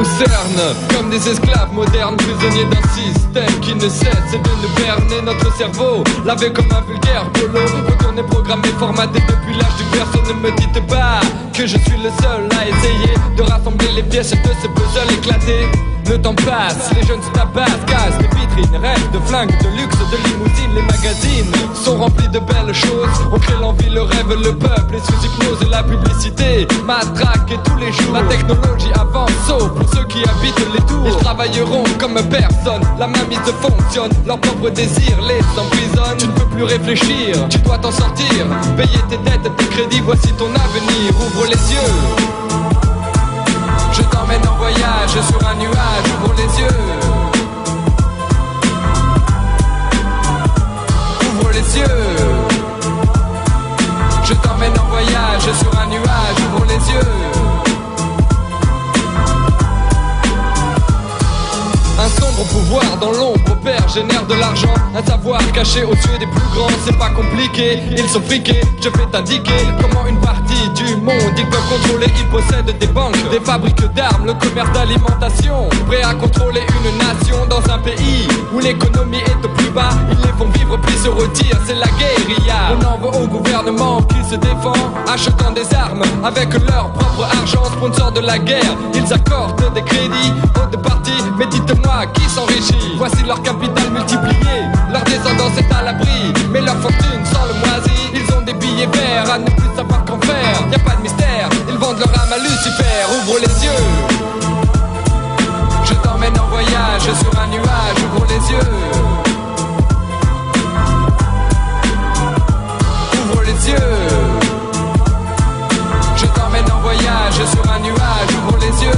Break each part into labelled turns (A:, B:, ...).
A: nous cerne comme des esclaves modernes, prisonniers d'un système qui ne cesse de nous berner notre cerveau, lavé comme un vulgaire polo, retourné, programmé, formaté depuis l'âge du personne. Ne me dites pas que je suis le seul à essayer de rassembler les pièces de ce puzzle éclaté. Le temps passe, les jeunes se tabassent, cassent les vitrines, rêvent de flingues, de luxe, de limousines. Les magazines sont remplis de belles choses, on crée l'envie, le rêve, le peuple est sous hypnose. La publicité matraque tous les jours, la technologie avance, sauf pour ceux qui habitent les tours. Ils travailleront comme personne, la mainmise fonctionne, leur propre désir les emprisonne. Tu ne peux plus réfléchir, tu dois t'en sortir, payer tes dettes, tes crédits, voici ton avenir. Ouvre les yeux, je t'emmène en voyage sur un nuage, ouvre les yeux. Ouvre les yeux. Je t'emmène en voyage sur un nuage, ouvre les yeux. Un sombre pouvoir dans l'ombre opère, génère de l'argent. Un savoir caché aux yeux des plus grands, c'est pas compliqué, ils sont friqués. Je vais t'indiquer comment une partie du monde ils peuvent contrôler. Ils possèdent des banques, des fabriques d'armes, le commerce d'alimentation, prêts à contrôler une nation dans un pays où l'économie est au plus bas. Ils les font vivre puis se retirent, c'est la guérilla. On en veut au gouvernement qui se défend, achetant des armes avec leur propre argent. Sponsor de la guerre, ils accordent des crédits aux deux parties. Mais dites-moi qui s'enrichit, voici leur capital multiplié. Leur descendance est à l'abri, mais leur fortune sans le moisi. Ils ont des billets verts à ne plus savoir qu'en faire. Y a pas de mystère, ils vendent leur âme à Lucifer. Ouvre les yeux, je t'emmène en voyage sur un nuage. Ouvre les yeux. Ouvre les yeux. Je t'emmène en voyage sur un nuage. Ouvre les yeux.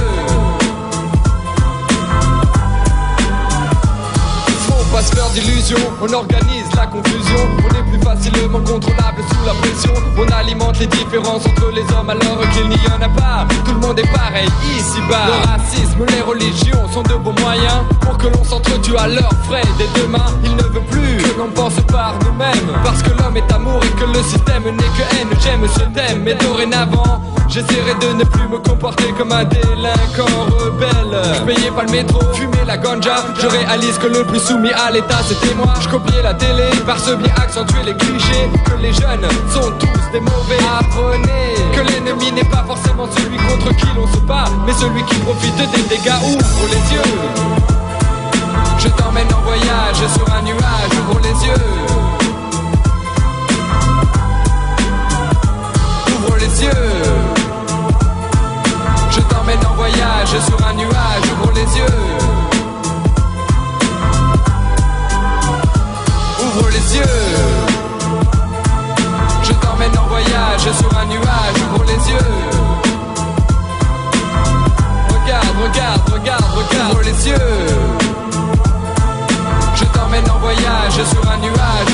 A: Pas se faire d'illusions, on organise la confusion. On est plus facilement contrôlable sous la pression. On alimente les différences entre les hommes alors qu'il n'y en a pas. Tout le monde est pareil ici-bas. Le racisme, les religions sont de bons moyens pour que l'on s'entretue à leurs frais dès demain. Ils ne veulent plus que l'on pense par nous-mêmes, parce que l'homme est amour et que le système n'est que haine. J'aime ce thème, mais dorénavant j'essaierai de ne plus me comporter comme un délinquant rebelle. Je payais pas le métro, fumais la ganja. Je réalise que le plus soumis à l'état c'était moi. Je copiais la télé, par ce biais accentuer les clichés. Que les jeunes sont tous des mauvais. Apprenez que l'ennemi n'est pas forcément celui contre qui l'on se bat, mais celui qui profite des dégâts. Ouvre les yeux, je t'emmène en voyage sur un nuage. Ouvre les yeux. Ouvre les yeux. Je t'emmène en voyage sur un nuage. Ouvre les yeux. Ouvre les yeux. Je t'emmène en voyage sur un nuage. Ouvre les yeux. Regarde, regarde, regarde, regarde. Ouvre les yeux. Je t'emmène en voyage sur un nuage.